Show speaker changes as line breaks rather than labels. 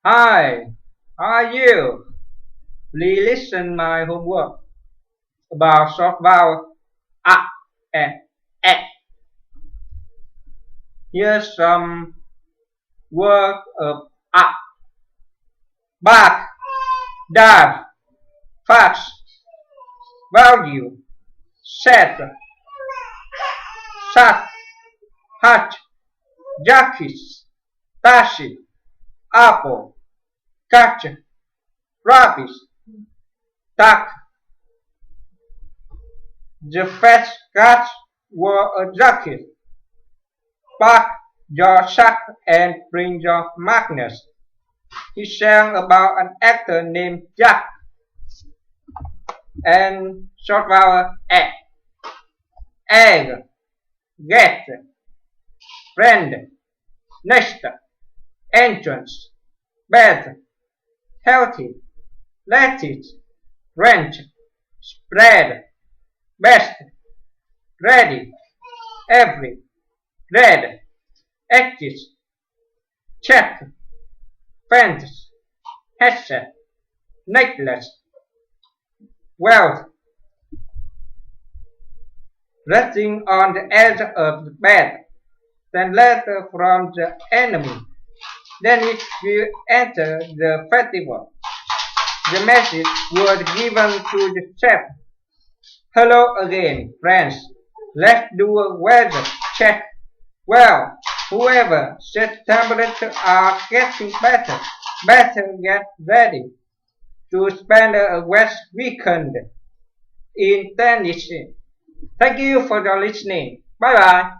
Hi, how are you? Please listen my homework about short vowel a and e. Here's some word of a: back, dive, fast, value, set, shut, hatch, jackies, tashi, apple, catch, rabbit, duck. The fat cats wore a jacket. Pack your sack and bring your magnets. He sang about an actor named Jack and short vowel egg, egg, get, friend, nest, entrance, bed, healthy, lettuce, ranch, spread, best, ready, every, red, exist, check, fence, headset, necklace, wealth, resting on the edge of the bed, then letter from the enemy. Then it will enter the festival. The message was given to the chef. Hello again, friends. Let's do a weather check. Well, whoever said temperatures are getting better, better get ready to spend a wet weekend in Tennessee. Thank you for your listening. Bye bye.